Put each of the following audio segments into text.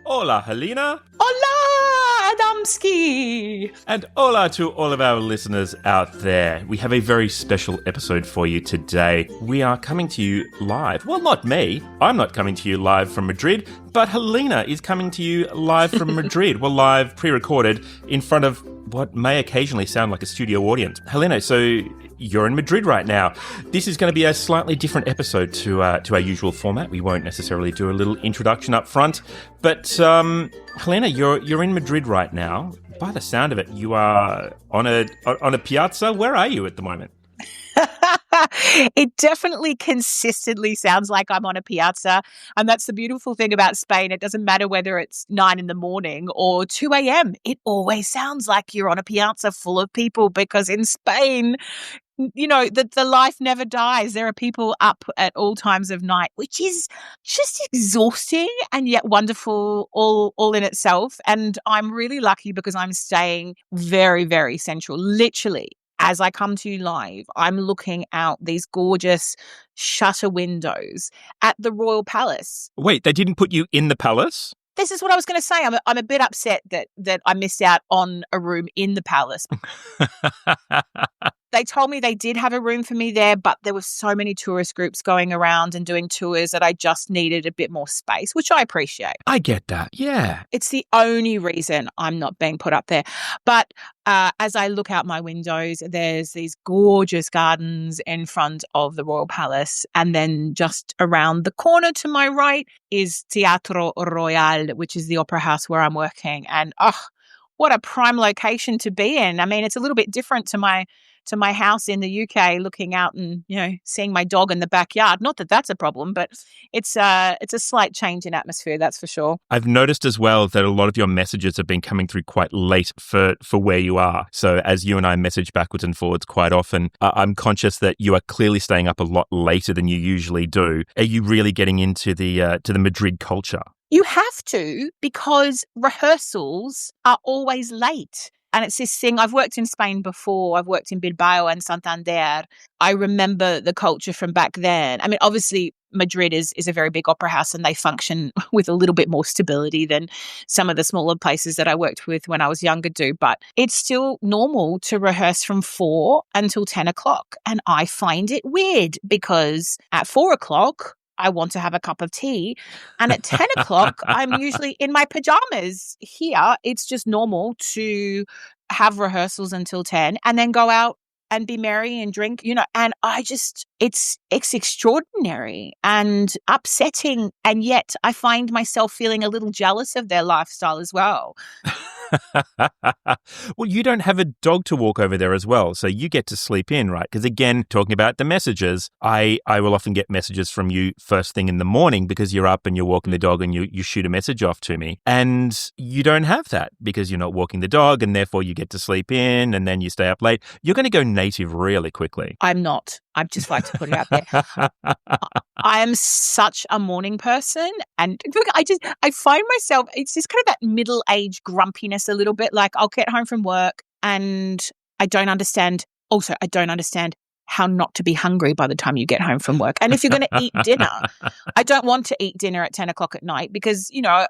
Hola, Helena. Hola, Adamski. And hola to all of our listeners out there. We have a very special episode for you today. We are coming to you live. Well, not me. I'm not coming to you live from Madrid, but Helena is coming to you live from Madrid. We're live, pre-recorded, in front of what may occasionally sound like a studio audience. Helena, so you're in Madrid right now. This is going to be a slightly different episode to our usual format. We won't necessarily do a little introduction up front. But, Helena, you're in Madrid right now. By the sound of it, you are on a piazza. Where are you at the moment? It definitely consistently sounds like I'm on a piazza. And that's the beautiful thing about Spain. It doesn't matter whether it's 9 a.m. or 2 a.m. It always sounds like you're on a piazza full of people, because in Spain, you know, the life never dies. There are people up at all times of night, which is just exhausting and yet wonderful all in itself. And I'm really lucky because I'm staying very, very central. Literally, as I come to you live, I'm looking out these gorgeous shutter windows at the Royal Palace. Wait, they didn't put you in the palace? This is what I was going to say. I'm a bit upset that I missed out on a room in the palace. They told me they did have a room for me there, but there were so many tourist groups going around and doing tours that I just needed a bit more space, which I appreciate. I get that, yeah. It's the only reason I'm not being put up there. But as I look out my windows, there's these gorgeous gardens in front of the Royal Palace. And then just around the corner to my right is Teatro Royal, which is the opera house where I'm working. And what a prime location to be in. I mean, it's a little bit different to my house in the UK, looking out and, you know, seeing my dog in the backyard. Not that that's a problem, but it's a slight change in atmosphere, that's for sure. I've noticed as well that a lot of your messages have been coming through quite late for where you are. So as you and I message backwards and forwards quite often, I'm conscious that you are clearly staying up a lot later than you usually do. Are you really getting into the Madrid culture? You have to, because rehearsals are always late. And it's this thing, I've worked in Spain before. I've worked in Bilbao and Santander. I remember the culture from back then. I mean, obviously, Madrid is a very big opera house and they function with a little bit more stability than some of the smaller places that I worked with when I was younger do. But it's still normal to rehearse from 4 until 10 o'clock. And I find it weird because at 4 o'clock, I want to have a cup of tea. And at 10 o'clock, I'm usually in my pajamas. Here, it's just normal to have rehearsals until 10 and then go out and be merry and drink, you know. And it's extraordinary and upsetting. And yet I find myself feeling a little jealous of their lifestyle as well. Well, you don't have a dog to walk over there as well, so you get to sleep in, right? Because again, talking about the messages, I will often get messages from you first thing in the morning because you're up and you're walking the dog and you shoot a message off to me. And you don't have that because you're not walking the dog and therefore you get to sleep in and then you stay up late. You're going to go native really quickly. I'm not. I'd just like to put it out there. I am such a morning person, and look, I find myself, it's just kind of that middle-aged grumpiness a little bit. Like, I'll get home from work and I don't understand how not to be hungry by the time you get home from work. And if you're going to eat dinner, I don't want to eat dinner at 10 o'clock at night because, you know,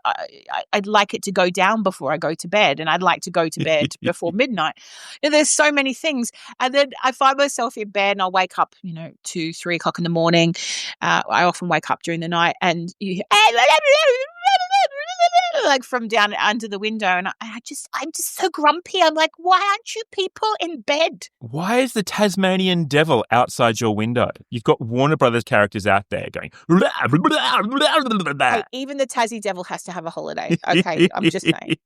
I'd like it to go down before I go to bed, and I'd like to go to bed before midnight. You know, there's so many things. And then I find myself in bed and I'll wake up, you know, 2, 3 o'clock in the morning. I often wake up during the night and you like from down under the window, and I'm just so grumpy. I'm like, why aren't you people in bed? Why is the Tasmanian devil outside your window? You've got Warner Brothers characters out there going. Hey, even the Tassie devil has to have a holiday. Okay, I'm just saying.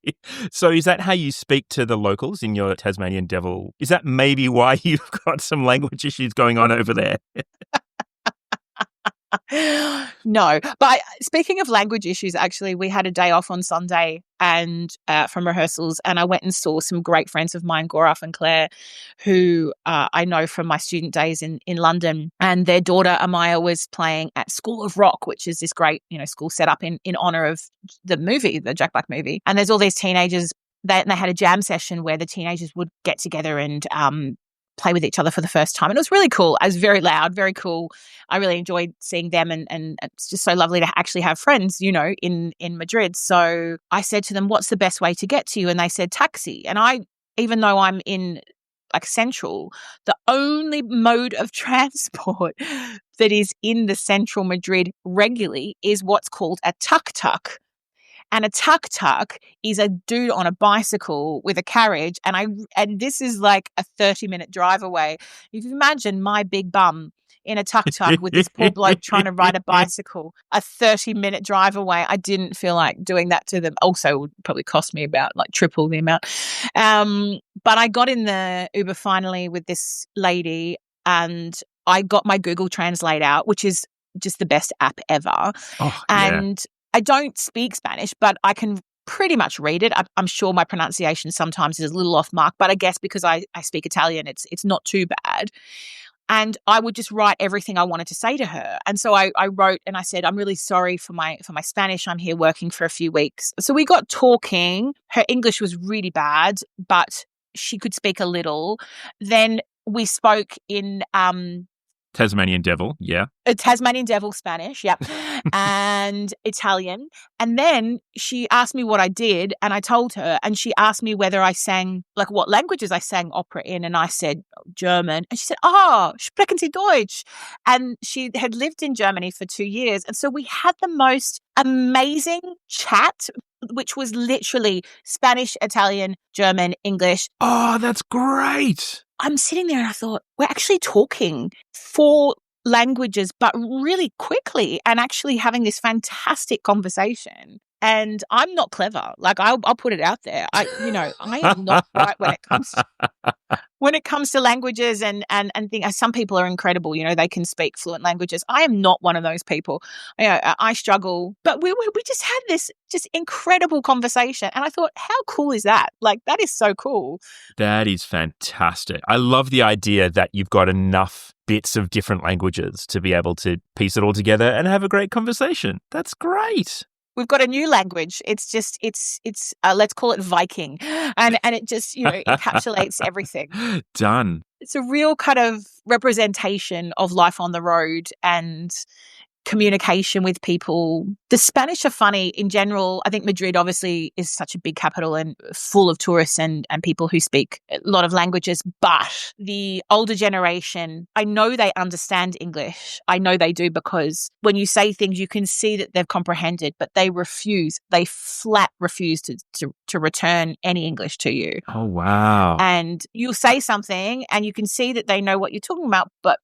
So is that how you speak to the locals in your Tasmanian devil? Is that maybe why you've got some language issues going on over there? No, but speaking of language issues, actually, we had a day off on Sunday and from rehearsals, and I went and saw some great friends of mine, Gaurav and Claire, who I know from my student days in London, and their daughter Amaya was playing at School of Rock, which is this great, you know, school set up in honor of the movie, the Jack Black movie. And there's all these teenagers. They had a jam session where the teenagers would get together and play with each other for the first time. And it was really cool. I was very loud, very cool. I really enjoyed seeing them, and it's just so lovely to actually have friends, you know, in Madrid. So I said to them, what's the best way to get to you? And they said taxi. And even though I'm in like central, the only mode of transport that is in the central Madrid regularly is what's called a tuk-tuk. And a tuk-tuk is a dude on a bicycle with a carriage. And this is like a 30-minute drive away. If you imagine my big bum in a tuk-tuk with this poor bloke trying to ride a bicycle, a 30-minute drive away, I didn't feel like doing that to them. Also, it would probably cost me about like triple the amount. But I got in the Uber finally with this lady, and I got my Google Translate out, which is just the best app ever. Oh, and I don't speak Spanish, but I can pretty much read it. I'm sure my pronunciation sometimes is a little off mark, but I guess because I speak Italian, it's not too bad. And I would just write everything I wanted to say to her. And so I wrote and I said, I'm really sorry for my Spanish. I'm here working for a few weeks. So we got talking. Her English was really bad, but she could speak a little. Then we spoke in Tasmanian Devil, yeah. Tasmanian Devil Spanish, yep, and Italian. And then she asked me what I did, and I told her, and she asked me whether I sang, like what languages I sang opera in, and I said German. And she said, sprechen Sie Deutsch? And she had lived in Germany for 2 years. And so we had the most amazing chat, which was literally Spanish, Italian, German, English. Oh, that's great. I'm sitting there and I thought, we're actually talking 4 languages, but really quickly, and actually having this fantastic conversation. And I'm not clever. Like I'll put it out there. I am not bright when it comes to languages and things. Some people are incredible. You know, they can speak fluent languages. I am not one of those people. You know, I struggle. But we just had this just incredible conversation, and I thought, how cool is that? Like that is so cool. That is fantastic. I love the idea that you've got enough bits of different languages to be able to piece it all together and have a great conversation. That's great. We've got a new language. It's let's call it Viking, and it just encapsulates everything. Done. It's a real kind of representation of life on the road and communication with people. The Spanish are funny in general. I think Madrid obviously is such a big capital and full of tourists and people who speak a lot of languages, but the older generation, I know they understand English. I know they do, because when you say things, you can see that they've comprehended, but they flat refuse to return any English to you. Oh, wow. And you'll say something and you can see that they know what you're talking about, but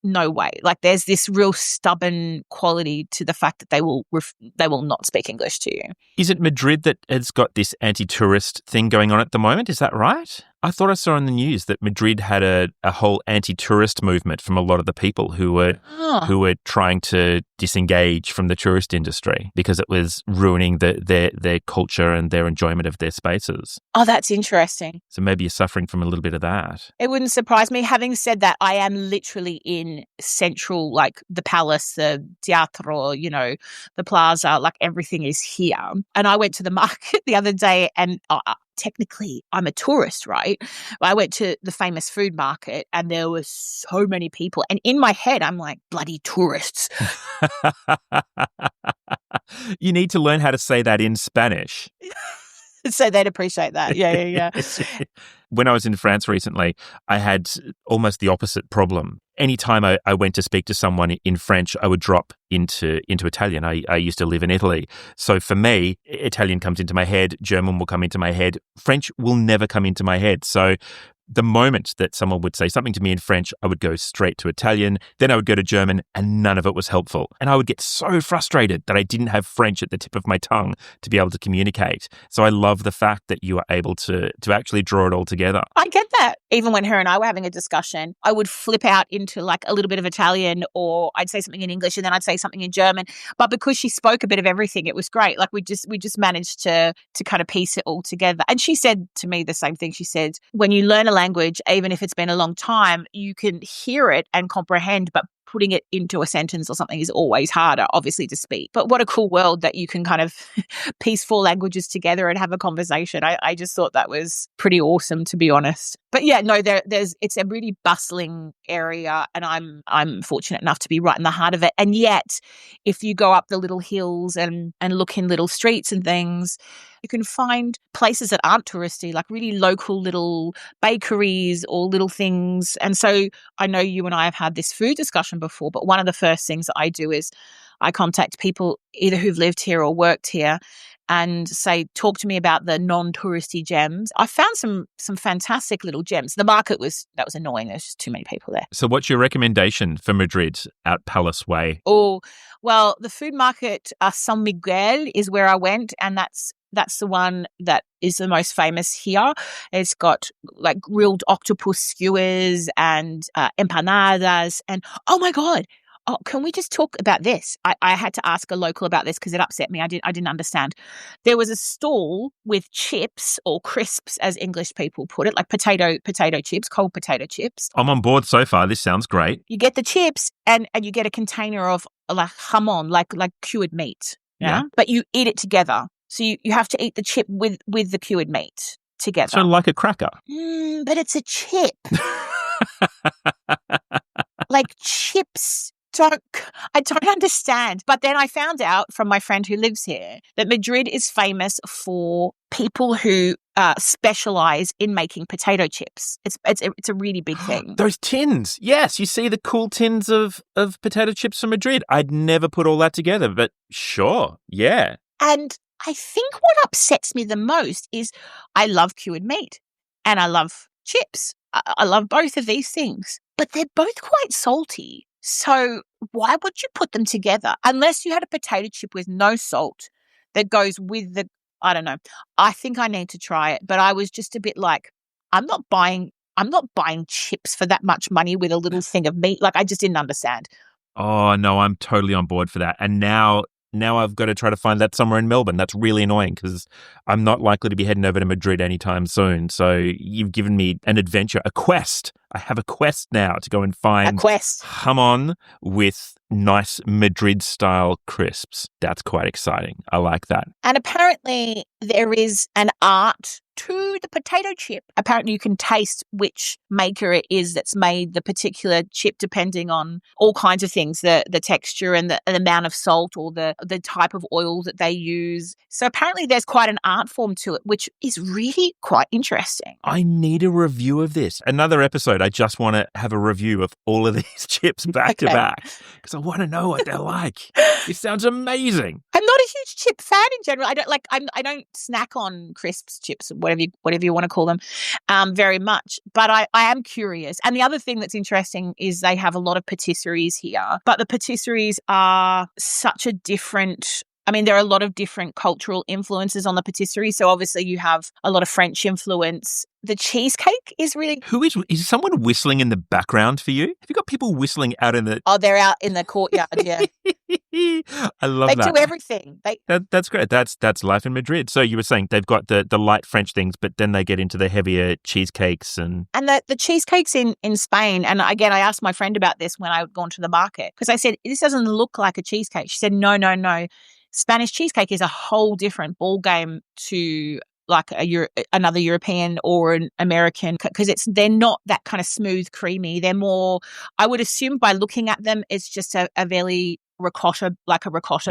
no way. Like there's this real stubborn quality to the fact that they will not speak English to you. Is it Madrid that has got this anti-tourist thing going on at the moment? Is that right? I thought I saw in the news that Madrid had a whole anti-tourist movement from a lot of the people who were trying to disengage from the tourist industry because it was ruining their culture and their enjoyment of their spaces. Oh, that's interesting. So maybe you're suffering from a little bit of that. It wouldn't surprise me. Having said that, I am literally in central, like the palace, the teatro, the plaza, like everything is here. And I went to the market the other day and technically I'm a tourist, right? I went to the famous food market and there were so many people. And in my head, I'm like, bloody tourists. You need to learn how to say that in Spanish. So they'd appreciate that. Yeah. When I was in France recently, I had almost the opposite problem. Anytime I went to speak to someone in French, I would drop into Italian. I used to live in Italy. So for me, Italian comes into my head, German will come into my head, French will never come into my head. So the moment that someone would say something to me in French, I would go straight to Italian, then I would go to German, and none of it was helpful. And I would get so frustrated that I didn't have French at the tip of my tongue to be able to communicate. So I love the fact that you are able to actually draw it all together. I get that. Even when her and I were having a discussion, I would flip out into like a little bit of Italian, or I'd say something in English and then I'd say something in German. But because she spoke a bit of everything, it was great. Like we just managed to kind of piece it all together. And she said to me the same thing. She said, when you learn a language, even if it's been a long time, you can hear it and comprehend, but putting it into a sentence or something is always harder, obviously, to speak. But what a cool world that you can kind of piece four languages together and have a conversation. I just thought that was pretty awesome, to be honest. But yeah, no, it's a really bustling area, and I'm fortunate enough to be right in the heart of it. And yet, if you go up the little hills and look in little streets and things, you can find places that aren't touristy, like really local little bakeries or little things. And so I know you and I have had this food discussion before, but one of the first things that I do is I contact people either who've lived here or worked here and say, talk to me about the non-touristy gems. I found some fantastic little gems. The market was annoying. There's just too many people there. So what's your recommendation for Madrid out Palace Way? Oh, well, the food market, San Miguel, is where I went, and that's the one that is the most famous here. It's got like grilled octopus skewers and empanadas. And oh my God, can we just talk about this? I had to ask a local about this because it upset me. I didn't understand. There was a stall with chips or crisps, as English people put it, like potato chips, cold potato chips. I'm on board so far. This sounds great. You get the chips and you get a container of like jamon, like cured meat. Yeah. But you eat it together. So you have to eat the chip with the cured meat together. So like a cracker. But it's a chip. Like chips. I don't understand. But then I found out from my friend who lives here that Madrid is famous for people who specialize in making potato chips. It's a really big thing. Those tins. Yes, you see the cool tins of potato chips from Madrid. I'd never put all that together, but sure. Yeah. And I think what upsets me the most is I love cured meat and I love chips. I love both of these things, but they're both quite salty. So why would you put them together? Unless you had a potato chip with no salt that goes with I don't know. I think I need to try it, but I was just a bit like, I'm not buying chips for that much money with a little thing of meat. Like, I just didn't understand. Oh, no, I'm totally on board for that. And now I've got to try to find that somewhere in Melbourne. That's really annoying because I'm not likely to be heading over to Madrid anytime soon. So you've given me an adventure, a quest. I have a quest now to go and find jamon with nice Madrid-style crisps. That's quite exciting. I like that. And apparently there is an art to the potato chip. Apparently you can taste which maker it is that's made the particular chip depending on all kinds of things, the texture and the amount of salt or the type of oil that they use. So apparently there's quite an art form to it, which is really quite interesting. I need a review of this. Another episode, I just want to have a review of all of these chips back to back because I want to know what they're like. It sounds amazing. I'm not a huge chip fan in general. I don't snack on crisps, chips, whatever you want to call them, very much. But I am curious. And the other thing that's interesting is they have a lot of patisseries here, but the patisseries are such a different. I mean, there are a lot of different cultural influences on the patisserie. So obviously you have a lot of French influence. The cheesecake is really... Is someone whistling in the background for you? Have you got people whistling out in the... Oh, they're out in the courtyard, yeah. I love that. They do everything. That's great. That's life in Madrid. So you were saying they've got the light French things, but then they get into the heavier cheesecakes and... And the cheesecakes in Spain, and again, I asked my friend about this when I had gone to the market, because I said, this doesn't look like a cheesecake. She said, no. Spanish cheesecake is a whole different ball game to like another European or an American, because they're not that kind of smooth, creamy. They're more, I would assume by looking at them, it's just a very ricotta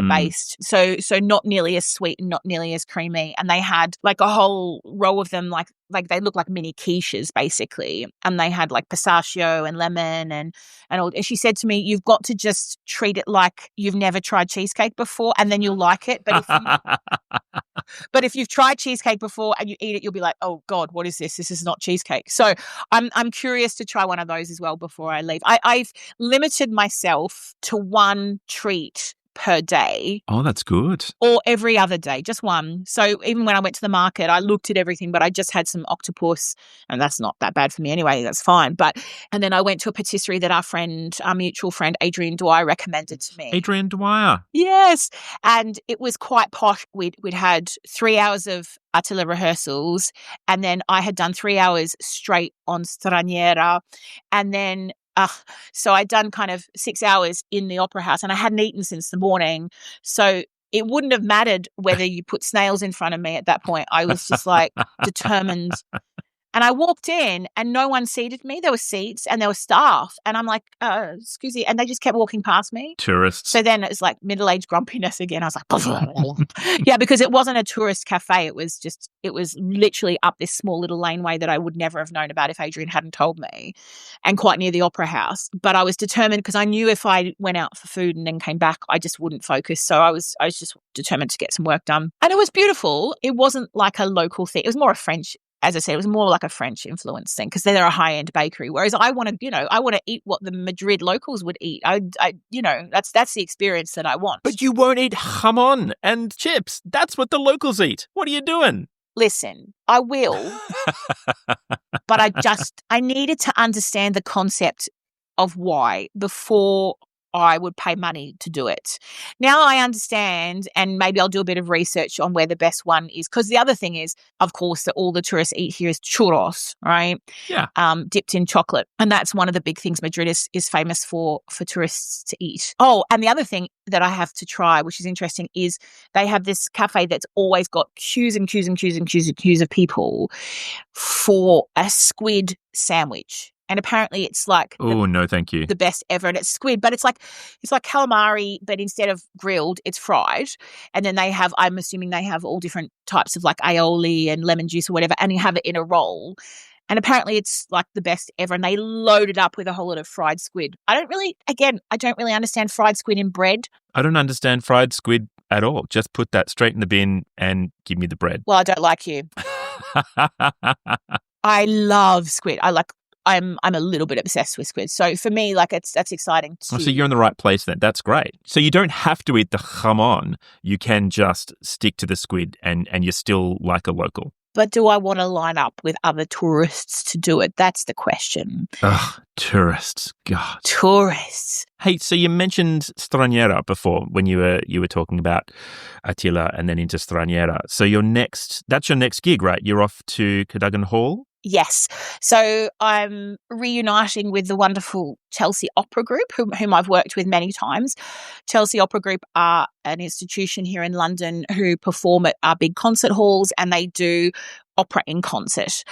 based. So not nearly as sweet and not nearly as creamy. And they had like a whole row of them, like they look like mini quiches basically. And they had like pistachio and lemon and all. And she said to me, you've got to just treat it like you've never tried cheesecake before and then you'll like it. But if you've tried cheesecake before and you eat it, you'll be like, oh God, what is this? This is not cheesecake. So I'm curious to try one of those as well before I leave. I've limited myself to one treat per day. Oh, that's good. Or every other day, just one. So even when I went to the market, I looked at everything, but I just had some octopus, and that's not that bad for me anyway. That's fine. And then I went to a patisserie that our mutual friend, Adrian Dwyer, recommended to me. Adrian Dwyer. Yes. And it was quite posh. We'd had 3 hours of atelier rehearsals, and then I had done 3 hours straight on straniera, and then So I'd done kind of 6 hours in the opera house and I hadn't eaten since the morning. So it wouldn't have mattered whether you put snails in front of me at that point. I was just like determined. And I walked in and no one seated me. There were seats and there were staff. And I'm like, excuse me. And they just kept walking past me. Tourists. So then it was like middle-aged grumpiness again. I was like, yeah, because it wasn't a tourist cafe. It was literally up this small little laneway that I would never have known about if Adrian hadn't told me, and quite near the opera house. But I was determined because I knew if I went out for food and then came back, I just wouldn't focus. So I was just determined to get some work done. And it was beautiful. It wasn't like a local thing. It was more a French. As I said, it was more like a French influence thing because they're a high-end bakery. Whereas I want to eat what the Madrid locals would eat. That's the experience that I want. But you won't eat jamon and chips. That's what the locals eat. What are you doing? Listen, I will, but I needed to understand the concept of why before I would pay money to do it. Now I understand, and maybe I'll do a bit of research on where the best one is. Because the other thing is, of course, that all the tourists eat here is churros, right? Yeah. Dipped in chocolate. And that's one of the big things Madrid is famous for tourists to eat. Oh, and the other thing that I have to try, which is interesting, is they have this cafe that's always got queues and queues and queues and queues and queues of people for a squid sandwich. And apparently it's like no, thank you. The best ever. And it's squid, but it's like calamari, but instead of grilled, it's fried. And then I'm assuming they have all different types of like aioli and lemon juice or whatever, and you have it in a roll. And apparently it's like the best ever. And they load it up with a whole lot of fried squid. I don't really understand fried squid in bread. I don't understand fried squid at all. Just put that straight in the bin and give me the bread. Well, I don't like you. I love squid. I'm a little bit obsessed with squid. So for me, like that's exciting too. Oh, so you're in the right place then. That's great. So you don't have to eat the jamon. You can just stick to the squid and you're still like a local. But do I want to line up with other tourists to do it? That's the question. Ugh, tourists. God. Tourists. Hey, so you mentioned Straniera before when you were talking about Attila and then into Straniera. So that's your next gig, right? You're off to Cadogan Hall? Yes. So I'm reuniting with the wonderful Chelsea Opera Group, whom I've worked with many times. Chelsea Opera Group are an institution here in London who perform at our big concert halls, and they do opera in concert.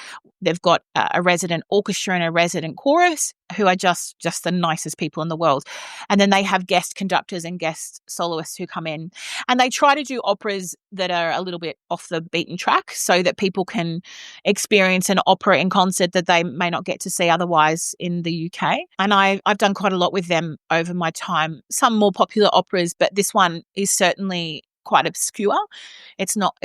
They've got a resident orchestra and a resident chorus who are just the nicest people in the world. And then they have guest conductors and guest soloists who come in. And they try to do operas that are a little bit off the beaten track so that people can experience an opera in concert that they may not get to see otherwise in the UK. And I've done quite a lot with them over my time. Some more popular operas, but this one is certainly quite obscure. It's not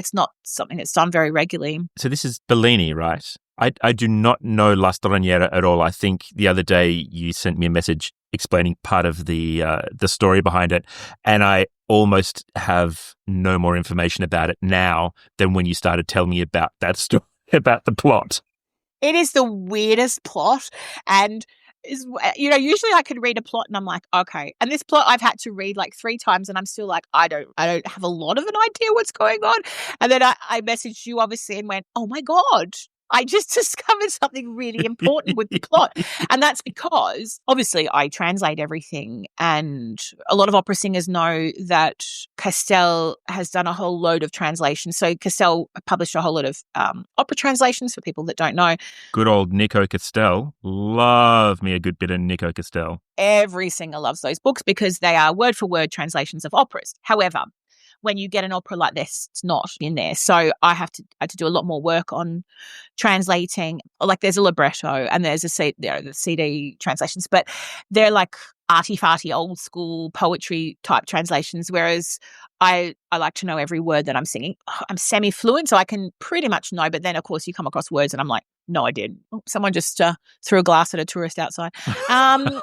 something that's done very regularly. So this is Bellini, right? I do not know La Straniera at all. I think the other day you sent me a message explaining part of the story behind it, and I almost have no more information about it now than when you started telling me about that story, about the plot. It is the weirdest plot, and usually I could read a plot and I'm like, okay. And this plot I've had to read like 3 times and I'm still like, I don't have a lot of an idea what's going on. And then I messaged you obviously and went, oh my God, I just discovered something really important with the plot. And that's because obviously I translate everything, and a lot of opera singers know that Castell has done a whole load of translations. So Castell published a whole lot of opera translations for people that don't know. Good old Nico Castell. Love me a good bit of Nico Castell. Every singer loves those books because they are word for word translations of operas. However, when you get an opera like this, it's not in there. So I had to do a lot more work on translating. Like there's a libretto and there's the CD translations, but they're like arty-farty old school poetry type translations, whereas I like to know every word that I'm singing. I'm semi-fluent, so I can pretty much know, but then of course you come across words and I'm like, no, I didn't. Oh, someone just threw a glass at a tourist outside. And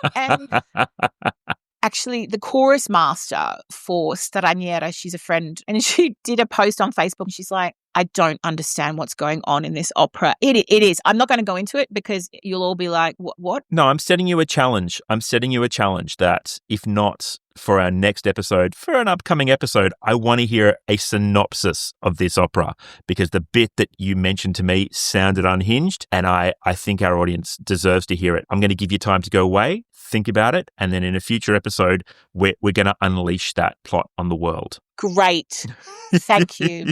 actually, the chorus master for Straniera, she's a friend, and she did a post on Facebook. And she's like, I don't understand what's going on in this opera. It is. I'm not going to go into it because you'll all be like, what? No, I'm setting you a challenge. I'm setting you a challenge that if not for our next episode, for an upcoming episode, I want to hear a synopsis of this opera, because the bit that you mentioned to me sounded unhinged, and I think our audience deserves to hear it. I'm going to give you time to go away, think about it, and then in a future episode, we're going to unleash that plot on the world. Great. Thank you.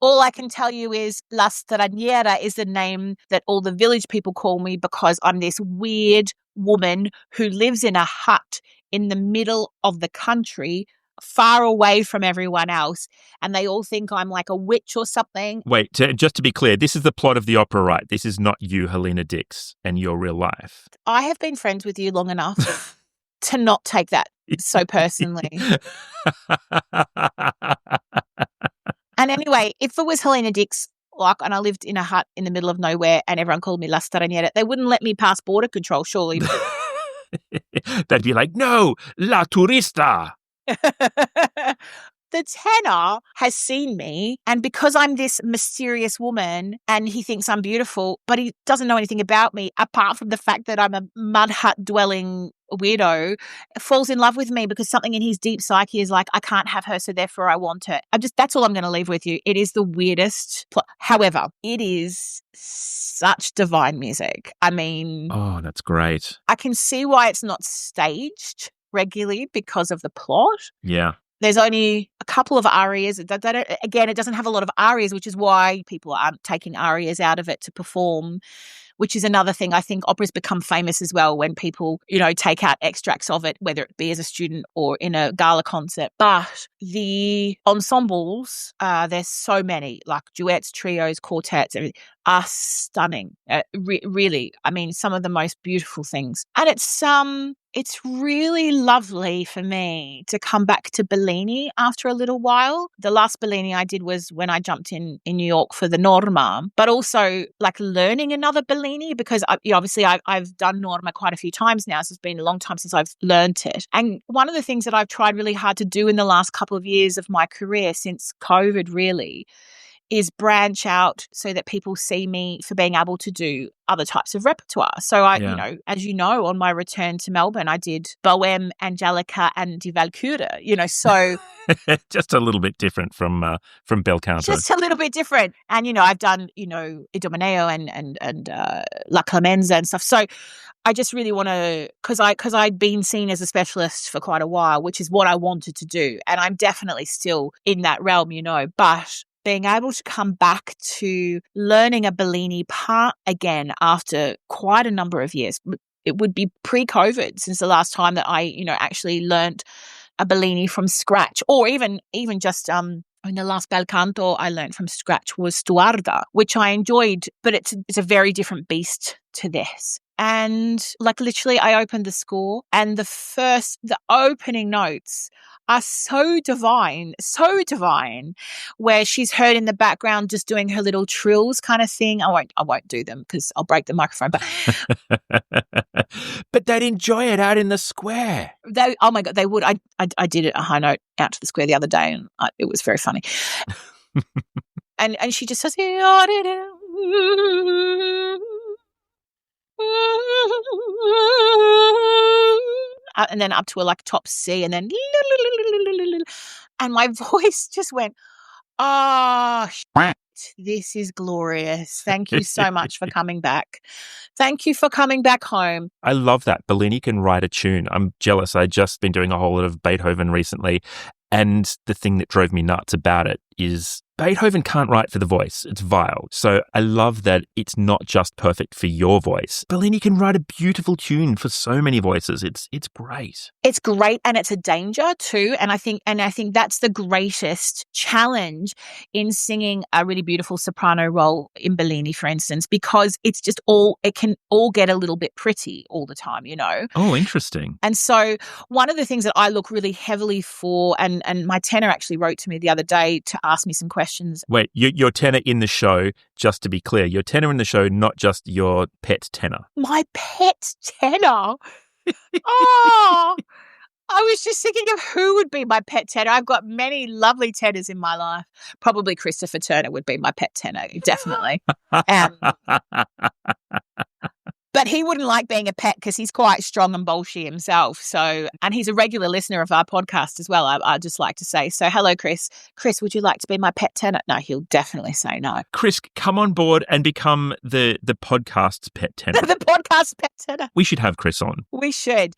All I can tell you is La Straniera is the name that all the village people call me, because I'm this weird woman who lives in a hut in the middle of the country, far away from everyone else. And they all think I'm like a witch or something. Wait, just to be clear, this is the plot of the opera, right? This is not you, Helena Dix, and your real life. I have been friends with you long enough to not take that so personally. And anyway, if it was Helena Dix, and I lived in a hut in the middle of nowhere and everyone called me La Straniera, they wouldn't let me pass border control, surely. They'd be like, no, La Turista. The tenor has seen me, and because I'm this mysterious woman and he thinks I'm beautiful, but he doesn't know anything about me apart from the fact that I'm a mud hut dwelling weirdo, falls in love with me because something in his deep psyche is like, I can't have her, so therefore I want her. That's all I'm going to leave with you. It is the weirdest plot. However, it is such divine music. I mean, oh, that's great. I can see why it's not staged regularly because of the plot. Yeah. There's only a couple of arias. Again, it doesn't have a lot of arias, which is why people aren't taking arias out of it to perform, which is another thing. I think operas become famous as well when people, take out extracts of it, whether it be as a student or in a gala concert. But the ensembles, there's so many, like duets, trios, quartets, everything, are stunning. Really, I mean, some of the most beautiful things. And it's really lovely for me to come back to Bellini after a little while. The last Bellini I did was when I jumped in New York for the Norma, but also like learning another Bellini, because obviously I've done Norma quite a few times now, so it's been a long time since I've learned it. And one of the things that I've tried really hard to do in the last couple of years of my career, since COVID really, is branch out so that people see me for being able to do other types of repertoire. So as you know, on my return to Melbourne, I did Bohème, Angelica, and Die Walküre, so just a little bit different from Bel Canto. Just a little bit different. And, I've done, Idomeneo and La Clemenza and stuff. So I just really want to, because I'd been seen as a specialist for quite a while, which is what I wanted to do. And I'm definitely still in that realm, but being able to come back to learning a Bellini part again after quite a number of years. It would be pre-COVID since the last time that I, actually learnt a Bellini from scratch, or even just in the last Bel Canto I learnt from scratch was Stuarda, which I enjoyed, but it's a very different beast to this. And like literally I opened the score and the opening notes are so divine, where she's heard in the background just doing her little trills kind of thing. I won't do them because I'll break the microphone. But they'd enjoy it out in the square. Oh my God, they would. I did it a high note out to the square the other day, and it was very funny. and she just says, and then up to a like top C, and then and my voice just went, this is glorious. Thank you so much for coming back. Thank you for coming back home. I love that. Bellini can write a tune. I'm jealous. I've just been doing a whole lot of Beethoven recently, and the thing that drove me nuts about it is Beethoven can't write for the voice. It's vile. So I love that it's not just perfect for your voice. Bellini can write a beautiful tune for so many voices. It's great. It's great, and it's a danger too. And I think that's the greatest challenge in singing a really beautiful soprano role in Bellini, for instance, because it can all get a little bit pretty all the time, Oh, interesting. And so one of the things that I look really heavily for, and my tenor actually wrote to me the other day to ask me some questions. Wait, your tenor in the show, just to be clear, your tenor in the show, not just your pet tenor. My pet tenor? Oh, I was just thinking of who would be my pet tenor. I've got many lovely tenors in my life. Probably Christopher Turner would be my pet tenor, definitely. But he wouldn't like being a pet because he's quite strong and bolshy himself. So, and he's a regular listener of our podcast as well, I'd just like to say. So, hello, Chris. Chris, would you like to be my pet tenor? No, he'll definitely say no. Chris, come on board and become the podcast's pet tenor. The podcast pet tenor. We should have Chris on. We should.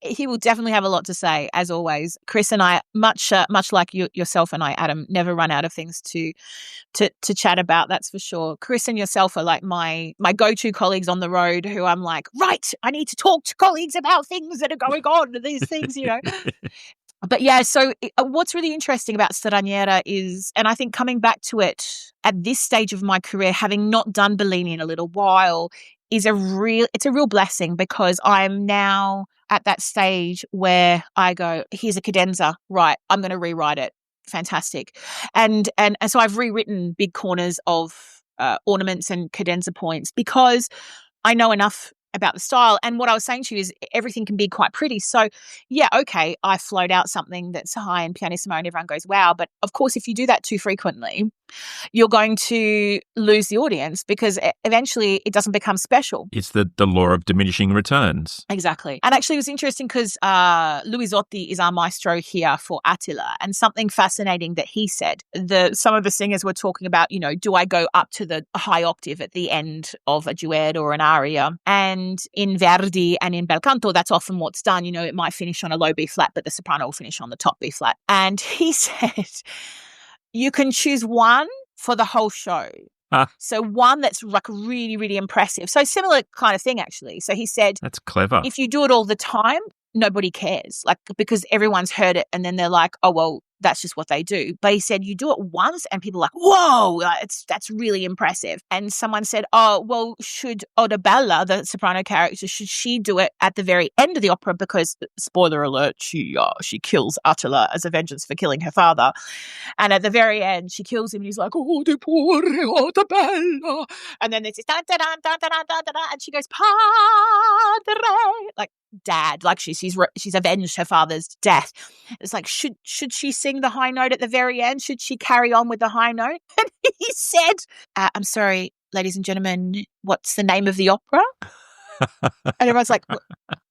He will definitely have a lot to say, as always. Chris and I, much like yourself and I, Adam, never run out of things to chat about, that's for sure. Chris and yourself are like my go-to colleagues on the road who I'm like, right, I need to talk to colleagues about things that are going on, these things, you know. But yeah, so what's really interesting about Straniera is, and I think coming back to it at this stage of my career, having not done Bellini in a little while, it's a real blessing, because I'm now at that stage where I go, here's a cadenza, right, I'm going to rewrite it. Fantastic. And so I've rewritten big corners of ornaments and cadenza points because I know enough about the style. And what I was saying to you is everything can be quite pretty. So yeah, okay, I float out something that's high and pianissimo and everyone goes, wow. But of course, if you do that too frequently, you're going to lose the audience because eventually it doesn't become special. It's the law of diminishing returns. Exactly. And actually it was interesting because Luisotti is our maestro here for Attila, and something fascinating that he said, some of the singers were talking about, you know, do I go up to the high octave at the end of a duet or an aria? And in Verdi and in bel canto, that's often what's done. You know, it might finish on a low B flat, but the soprano will finish on the top B flat. And he said, you can choose one for the whole show. So one that's like really, really impressive. So similar kind of thing, actually. So he said, that's clever. If you do it all the time, nobody cares, like, because everyone's heard it and then they're like, oh, well, that's just what they do. But he said, you do it once and people are like, whoa, that's really impressive. And someone said, oh, well, should Odabella, the soprano character, should she do it at the very end of the opera? Because, spoiler alert, she kills Attila as a vengeance for killing her father. And at the very end, she kills him and he's like, oh, de pure Odabella. And then it's da da da da da da da, and she goes, padre, like dad, like she's avenged her father's death. It's like, should she sing the high note at the very end? Should she carry on with the high note? And he said, I'm sorry, ladies and gentlemen, what's the name of the opera? And everyone's like,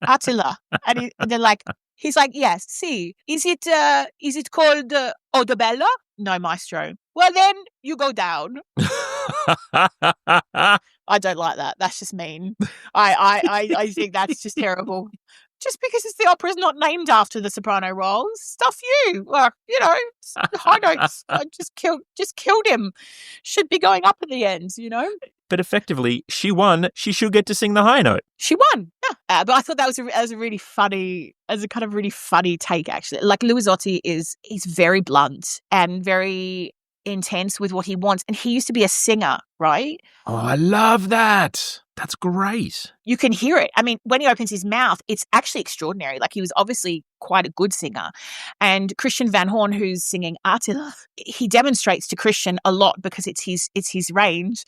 Attila. And they're like, he's like, yes, see, is it called Odabella? No, maestro. Well, then you go down. I don't like that. That's just mean. I think that's just terrible. Just because the opera is not named after the soprano role, stuff you. Well, you know, high notes. Just killed him. Should be going up at the end, you know. But effectively, she won. She should get to sing the high note. She won. Yeah. But I thought that was a really funny, as a kind of really funny take, actually. Like Luisotti he's very blunt and very intense with what he wants. And he used to be a singer, right? Oh, I love that. That's great. You can hear it. I mean, when he opens his mouth, it's actually extraordinary. Like, he was obviously quite a good singer. And Christian Van Horn, who's singing Attila, he demonstrates to Christian a lot because it's his range.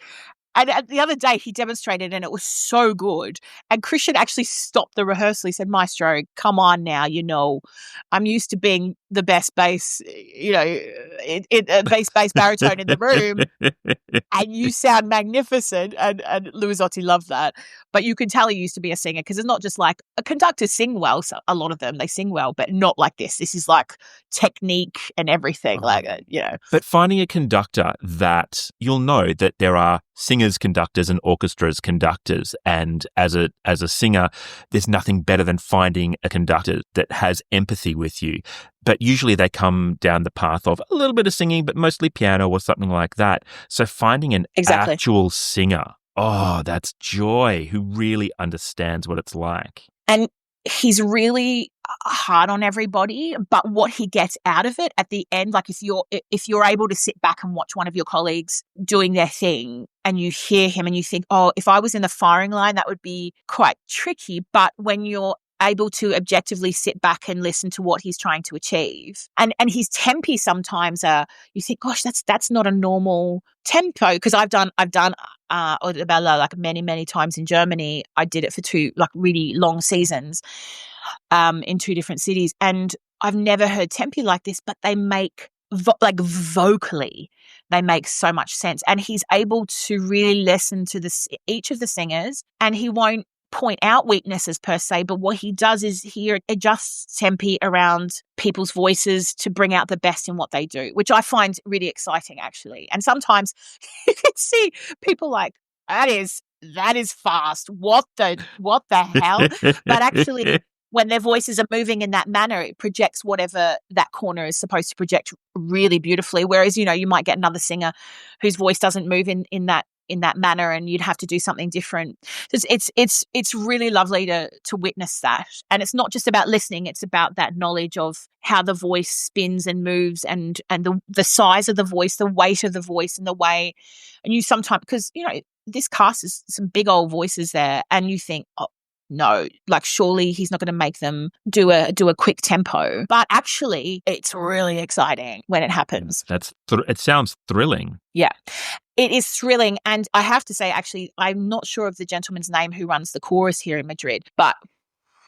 And the other day he demonstrated and it was so good. And Christian actually stopped the rehearsal. He said, maestro, come on now, you know, I'm used to being the best bass, you know, bass baritone in the room. And you sound magnificent. And Luisotti loved that. But you can tell he used to be a singer, because it's not just like a conductor sing well. So a lot of them, they sing well, but not like this. This is like technique and everything, like, you know. But finding a conductor that you'll know that there are singers conductors and orchestras conductors, and as a singer, there's nothing better than finding a conductor that has empathy with you. But usually they come down the path of a little bit of singing, but mostly piano or something like that. So finding an actual singer, oh, that's joy, who really understands what it's like. And he's really hard on everybody, but what he gets out of it at the end, like if you're able to sit back and watch one of your colleagues doing their thing and you hear him and you think, oh, if I was in the firing line, that would be quite tricky. But when you're able to objectively sit back and listen to what he's trying to achieve, and his tempi sometimes you think, gosh, that's not a normal tempo, because I've done Odabella like many times in Germany. I did it for 2 like really long seasons in 2 different cities, and I've never heard tempi like this, but they make vocally, they make so much sense. And he's able to really listen to each of the singers, and he won't point out weaknesses per se, but what he does is he adjusts tempi around people's voices to bring out the best in what they do, which I find really exciting, actually. And sometimes you can see people like, that is fast. What the hell? But actually, when their voices are moving in that manner, it projects whatever that corner is supposed to project really beautifully. Whereas, you might get another singer whose voice doesn't move in that manner, and you'd have to do something different. It's really lovely to witness that. And it's not just about listening, it's about that knowledge of how the voice spins and moves, and the size of the voice, the weight of the voice, and the way. And you sometimes, because this cast is some big old voices there, and you think, oh no, like surely he's not going to make them do a quick tempo. But actually, it's really exciting when it happens. It sounds thrilling. Yeah, it is thrilling. And I have to say, actually, I'm not sure of the gentleman's name who runs the chorus here in Madrid, but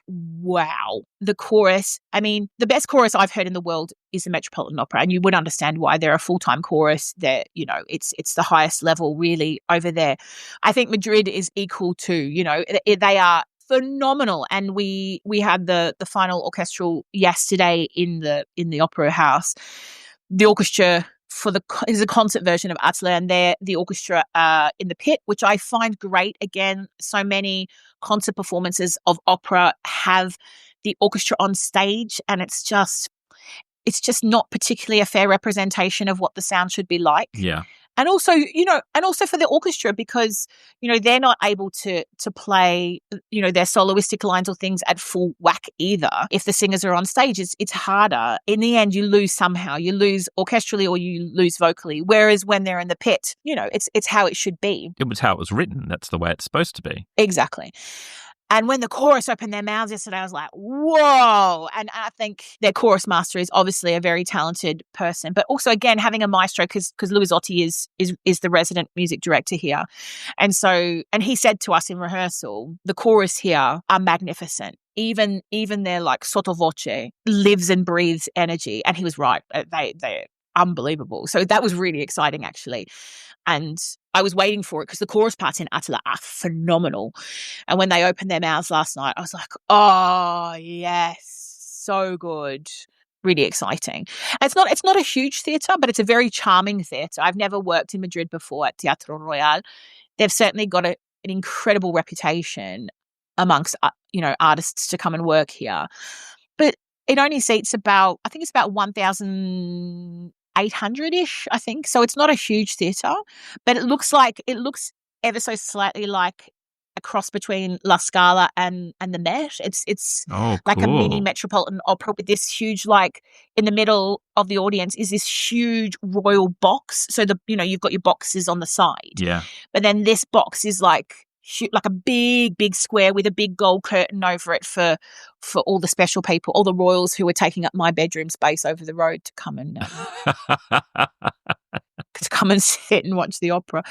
wow, the chorus. I mean, the best chorus I've heard in the world is the Metropolitan Opera, and you would understand why. They're a full-time chorus. It's the highest level really over there. I think Madrid is equal to, they are phenomenal. And we had the final orchestral yesterday in the opera house. The orchestra is a concert version of Attila, and the orchestra in the pit, which I find great. Again, so many concert performances of opera have the orchestra on stage, and it's just not particularly a fair representation of what the sound should be like. Yeah. And also, for the orchestra, because, they're not able to play, their soloistic lines or things at full whack either. If the singers are on stage, it's harder. In the end, you lose somehow. You lose orchestrally or you lose vocally. Whereas when they're in the pit, it's how it should be. It was how it was written. That's the way it's supposed to be. Exactly. And when the chorus opened their mouths yesterday, I was like, whoa. And I think their chorus master is obviously a very talented person. But also, again, having a maestro, because Luisotti is the resident music director here. And he said to us in rehearsal, the chorus here are magnificent. Even their like sottovoce lives and breathes energy. And he was right. They're unbelievable. So that was really exciting, actually. And I was waiting for it because the chorus parts in Attila are phenomenal. And when they opened their mouths last night, I was like, oh, yes, so good. Really exciting. And it's not a huge theatre, but it's a very charming theatre. I've never worked in Madrid before at Teatro Royal. They've certainly got an incredible reputation amongst, artists to come and work here. But it only seats about 1,800-ish, I think. So it's not a huge theatre, but it looks ever so slightly like a cross between La Scala and the Met. It's like a mini Metropolitan Opera with this huge, like in the middle of the audience is this huge royal box. So you've got your boxes on the side. Yeah. But then this box is like a big square with a big gold curtain over it for all the special people, all the royals who were taking up my bedroom space over the road to come and sit and watch the opera.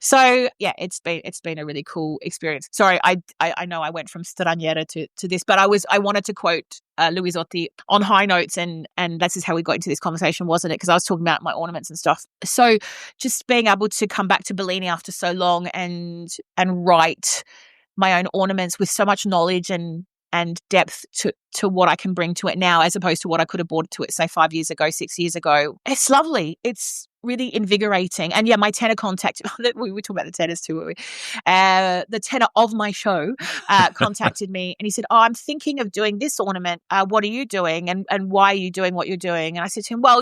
So yeah, it's been a really cool experience. Sorry, I know I went from Straniera to this, but I wanted to quote Luisotti on high notes, and this is how we got into this conversation, wasn't it? Because I was talking about my ornaments and stuff. So just being able to come back to Bellini after so long and write my own ornaments with so much knowledge and depth to what I can bring to it now, as opposed to what I could have brought to it, say 5 years ago, 6 years ago. It's lovely. It's really invigorating. And yeah, my tenor we were talking about the tenors too, weren't we? The tenor of my show contacted me, and he said, I'm thinking of doing this ornament. What are you doing? And why are you doing what you're doing? And I said to him, well,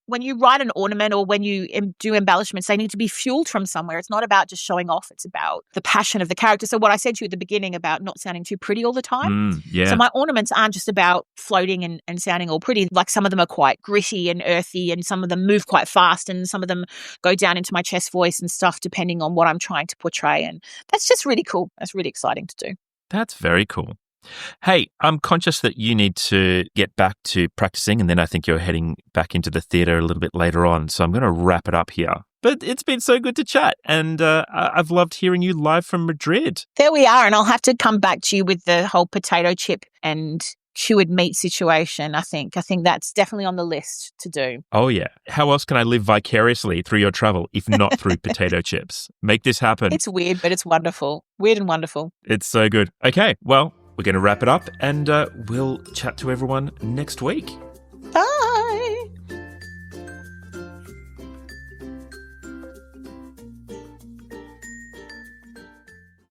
when you write an ornament or when you do embellishments, they need to be fueled from somewhere. It's not about just showing off. It's about the passion of the character. So what I said to you at the beginning about not sounding too pretty all the time. Yeah. So my ornaments aren't just about floating and sounding all pretty. Like some of them are quite gritty and earthy, and some of them move quite fast, and some of them go down into my chest voice and stuff, depending on what I'm trying to portray. And that's just really cool. That's really exciting to do. That's very cool. Hey, I'm conscious that you need to get back to practicing, and then I think you're heading back into the theatre a little bit later on. So I'm going to wrap it up here. But it's been so good to chat, and I've loved hearing you live from Madrid. There we are, and I'll have to come back to you with the whole potato chip and cured meat situation, I think. I think that's definitely on the list to do. Oh, yeah. How else can I live vicariously through your travel if not through potato chips? Make this happen. It's weird, but it's wonderful. Weird and wonderful. It's so good. Okay, well, we're going to wrap it up and we'll chat to everyone next week.